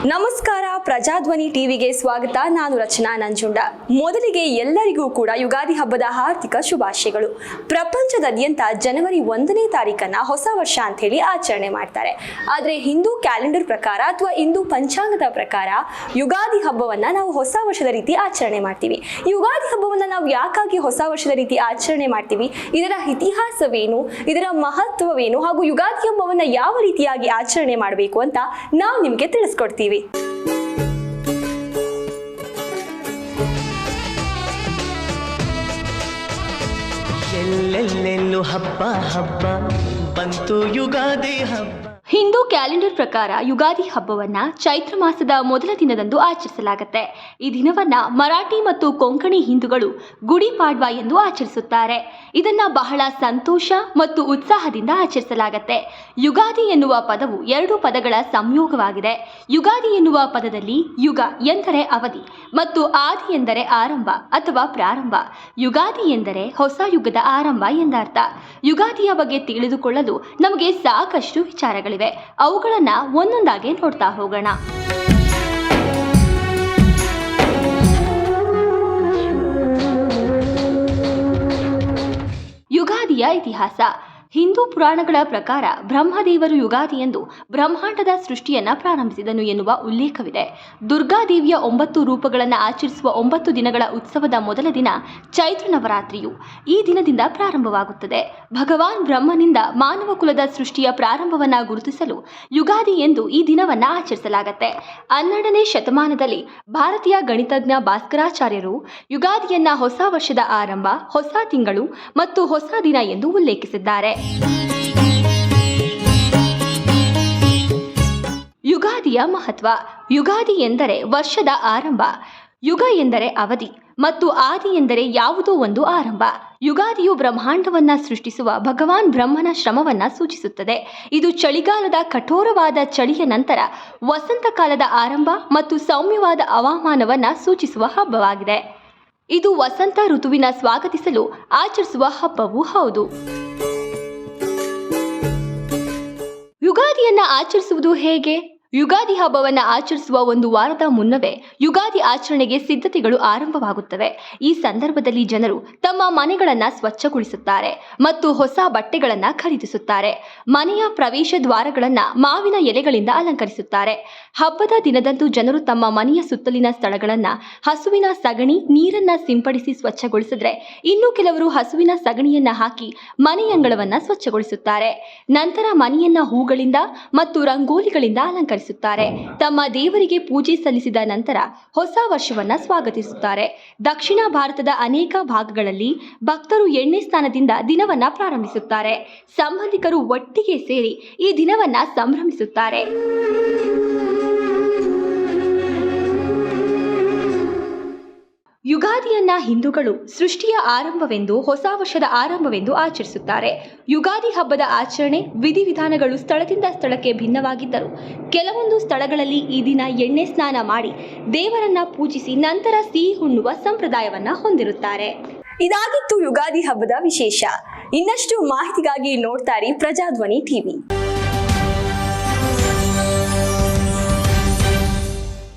ನಮಸ್ಕಾರ, ಪ್ರಜಾಧ್ವನಿ ಟಿವಿಗೆ ಸ್ವಾಗತ. ನಾನು ರಚನಾ ನಂಜುಂಡ. ಮೊದಲಿಗೆ ಎಲ್ಲರಿಗೂ ಕೂಡ ಯುಗಾದಿ ಹಬ್ಬದ ಹಾರ್ದಿಕ ಶುಭಾಶಯಗಳು. ಪ್ರಪಂಚದಾದ್ಯಂತ ಜನವರಿ 1ನೇ ತಾರೀಕನ್ನ ಹೊಸ ವರ್ಷ ಅಂತ ಹೇಳಿ ಆಚರಣೆ ಮಾಡ್ತಾರೆ. ಆದರೆ ಹಿಂದೂ ಕ್ಯಾಲೆಂಡರ್ ಪ್ರಕಾರ ಅಥವಾ ಹಿಂದೂ ಪಂಚಾಂಗದ ಪ್ರಕಾರ ಯುಗಾದಿ ಹಬ್ಬವನ್ನ ನಾವು ಹೊಸ ವರ್ಷದ ರೀತಿ ಆಚರಣೆ ಮಾಡ್ತೀವಿ. ಯುಗಾದಿ ಹಬ್ಬವನ್ನ ನಾವು ಯಾಕಾಗಿ ಹೊಸ ವರ್ಷದ ರೀತಿ ಆಚರಣೆ ಮಾಡ್ತೀವಿ, ಇದರ ಇತಿಹಾಸವೇನು, ಇದರ ಮಹತ್ವವೇನು ಹಾಗೂ ಯುಗಾದಿ ಹಬ್ಬವನ್ನ ಯಾವ ರೀತಿಯಾಗಿ ಆಚರಣೆ ಮಾಡಬೇಕು ಅಂತ ನಾವು ನಿಮಗೆ ತಿಳಿಸ್ಕೊಡ್ತೀವಿ. ಎಲ್ಲೆಲ್ಲೆಲ್ಲೂ ಹಬ್ಬ ಹಬ್ಬ ಬಂತು ಯುಗಾದಿ ಹಬ್ಬ. ಹಿಂದೂ ಕ್ಯಾಲೆಂಡರ್ ಪ್ರಕಾರ ಯುಗಾದಿ ಹಬ್ಬವನ್ನ ಚೈತ್ರ ಮಾಸದ ಮೊದಲ ದಿನದಂದು ಆಚರಿಸಲಾಗುತ್ತೆ. ಈ ದಿನವನ್ನ ಮರಾಠಿ ಮತ್ತು ಕೊಂಕಣಿ ಹಿಂದೂಗಳು ಗುಡಿ ಪಾಡ್ವಾ ಎಂದು ಆಚರಿಸುತ್ತಾರೆ. ಇದನ್ನ ಬಹಳ ಸಂತೋಷ ಮತ್ತು ಉತ್ಸಾಹದಿಂದ ಆಚರಿಸಲಾಗುತ್ತೆ. ಯುಗಾದಿ ಎನ್ನುವ ಪದವು 2 ಪದಗಳ ಸಂಯೋಗವಾಗಿದೆ. ಯುಗಾದಿ ಎನ್ನುವ ಪದದಲ್ಲಿ ಯುಗ ಎಂದರೆ ಅವಧಿ ಮತ್ತು ಆದಿ ಎಂದರೆ ಆರಂಭ ಅಥವಾ ಪ್ರಾರಂಭ. ಯುಗಾದಿ ಎಂದರೆ ಹೊಸ ಯುಗದ ಆರಂಭ ಎಂದರ್ಥ. ಯುಗಾದಿಯ ಬಗ್ಗೆ ತಿಳಿದುಕೊಳ್ಳಲು ನಮಗೆ ಸಾಕಷ್ಟು ವಿಚಾರಗಳಿವೆ. ಅವುಗಳನ್ನ ಒಂದೊಂದಾಗಿ ನೋಡ್ತಾ ಹೋಗೋಣ. ಯುಗಾದಿಯ ಇತಿಹಾಸ. ಹಿಂದೂ ಪುರಾಣಗಳ ಪ್ರಕಾರ ಬ್ರಹ್ಮದೇವರು ಯುಗಾದಿಯಂದು ಬ್ರಹ್ಮಾಂಡದ ಸೃಷ್ಟಿಯನ್ನ ಪ್ರಾರಂಭಿಸಿದನು ಎನ್ನುವ ಉಲ್ಲೇಖವಿದೆ. ದುರ್ಗಾದೇವಿಯ 9 ರೂಪಗಳನ್ನು ಆಚರಿಸುವ 9 ದಿನಗಳ ಉತ್ಸವದ ಮೊದಲ ದಿನ ಚೈತ್ರ ನವರಾತ್ರಿಯು ಈ ದಿನದಿಂದ ಪ್ರಾರಂಭವಾಗುತ್ತದೆ. ಭಗವಾನ್ ಬ್ರಹ್ಮನಿಂದ ಮಾನವ ಕುಲದ ಸೃಷ್ಟಿಯ ಪ್ರಾರಂಭವನ್ನ ಗುರುತಿಸಲು ಯುಗಾದಿ ಎಂದು ಈ ದಿನವನ್ನ ಆಚರಿಸಲಾಗುತ್ತೆ. 12ನೇ ಶತಮಾನದಲ್ಲಿ ಭಾರತೀಯ ಗಣಿತಜ್ಞ ಭಾಸ್ಕರಾಚಾರ್ಯರು ಯುಗಾದಿಯನ್ನ ಹೊಸ ವರ್ಷದ ಆರಂಭ, ಹೊಸ ತಿಂಗಳು ಮತ್ತು ಹೊಸ ದಿನ ಎಂದು ಉಲ್ಲೇಖಿಸಿದ್ದಾರೆ. ಯುಗಾದಿಯ ಮಹತ್ವ. ಯುಗಾದಿ ಎಂದರೆ ವರ್ಷದ ಆರಂಭ. ಯುಗ ಎಂದರೆ ಅವಧಿ ಮತ್ತು ಆದಿ ಎಂದರೆ ಯಾವುದೋ ಒಂದು ಆರಂಭ. ಯುಗಾದಿಯು ಬ್ರಹ್ಮಾಂಡವನ್ನ ಸೃಷ್ಟಿಸುವ ಭಗವಾನ್ ಬ್ರಹ್ಮನ ಶ್ರಮವನ್ನ ಸೂಚಿಸುತ್ತದೆ. ಇದು ಚಳಿಗಾಲದ ಕಠೋರವಾದ ಚಳಿಯ ನಂತರ ವಸಂತ ಕಾಲದ ಆರಂಭ ಮತ್ತು ಸೌಮ್ಯವಾದ ಹವಾಮಾನವನ್ನ ಸೂಚಿಸುವ ಹಬ್ಬವಾಗಿದೆ. ಇದು ವಸಂತ ಋತುವಿನ ಸ್ವಾಗತಿಸಲು ಆಚರಿಸುವ ಹಬ್ಬವೂ ಹೌದು. ಯುಗಾದಿಯನ್ನ ಆಚರಿಸುವುದು ಹೇಗೆ? ಯುಗಾದಿ ಹಬ್ಬವನ್ನು ಆಚರಿಸುವ 1 ವಾರದ ಮುನ್ನವೇ ಯುಗಾದಿ ಆಚರಣೆಗೆ ಸಿದ್ಧತೆಗಳು ಆರಂಭವಾಗುತ್ತವೆ. ಈ ಸಂದರ್ಭದಲ್ಲಿ ಜನರು ತಮ್ಮ ಮನೆಗಳನ್ನು ಸ್ವಚ್ಛಗೊಳಿಸುತ್ತಾರೆ ಮತ್ತು ಹೊಸ ಬಟ್ಟೆಗಳನ್ನು ಖರೀದಿಸುತ್ತಾರೆ. ಮನೆಯ ಪ್ರವೇಶ ದ್ವಾರಗಳನ್ನು ಮಾವಿನ ಎಲೆಗಳಿಂದ ಅಲಂಕರಿಸುತ್ತಾರೆ. ಹಬ್ಬದ ದಿನದಂದು ಜನರು ತಮ್ಮ ಮನೆಯ ಸುತ್ತಲಿನ ಸ್ಥಳಗಳನ್ನು ಹಸುವಿನ ಸಗಣಿ, ನೀರನ್ನ ಸಿಂಪಡಿಸಿ ಸ್ವಚ್ಛಗೊಳಿಸಿದ್ರೆ, ಇನ್ನು ಕೆಲವರು ಹಸುವಿನ ಸಗಣಿಯನ್ನ ಹಾಕಿ ಮನೆಯಂಗಳವನ್ನ ಸ್ವಚ್ಛಗೊಳಿಸುತ್ತಾರೆ. ನಂತರ ಮನೆಯನ್ನ ಹೂಗಳಿಂದ ಮತ್ತು ರಂಗೋಲಿಗಳಿಂದ ಅಲಂಕರಿಸುತ್ತಾರೆ. ತಮ್ಮ ದೇವರಿಗೆ ಪೂಜೆ ಸಲ್ಲಿಸಿದ ನಂತರ ಹೊಸ ವರ್ಷವನ್ನ ಸ್ವಾಗತಿಸುತ್ತಾರೆ. ದಕ್ಷಿಣ ಭಾರತದ ಅನೇಕ ಭಾಗಗಳಲ್ಲಿ ಭಕ್ತರು ಎಣ್ಣೆ ಸ್ನಾನದಿಂದ ದಿನವನ್ನ ಪ್ರಾರಂಭಿಸುತ್ತಾರೆ. ಸಂಬಂಧಿಕರು ಒಟ್ಟಿಗೆ ಸೇರಿ ಈ ದಿನವನ್ನ ಸಂಭ್ರಮಿಸುತ್ತಾರೆ. ಯುಗಾದಿಯನ್ನ ಹಿಂದೂಗಳು ಸೃಷ್ಟಿಯ ಆರಂಭವೆಂದು, ಹೊಸ ವರ್ಷದ ಆರಂಭವೆಂದು ಆಚರಿಸುತ್ತಾರೆ. ಯುಗಾದಿ ಹಬ್ಬದ ಆಚರಣೆ ವಿಧಿವಿಧಾನಗಳು ಸ್ಥಳದಿಂದ ಸ್ಥಳಕ್ಕೆ ಭಿನ್ನವಾಗಿದ್ದರೂ ಕೆಲವೊಂದು ಸ್ಥಳಗಳಲ್ಲಿ ಈ ದಿನ ಎಣ್ಣೆ ಸ್ನಾನ ಮಾಡಿ ದೇವರನ್ನ ಪೂಜಿಸಿ ನಂತರ ಸಿಹಿ ಉಣ್ಣುವ ಸಂಪ್ರದಾಯವನ್ನ ಹೊಂದಿರುತ್ತಾರೆ. ಇದಾಗಿತ್ತು ಯುಗಾದಿ ಹಬ್ಬದ ವಿಶೇಷ. ಇನ್ನಷ್ಟು ಮಾಹಿತಿಗಾಗಿ ನೋಡ್ತಾ ಇರಿ ಪ್ರಜಾಧ್ವನಿ ಟಿವಿ.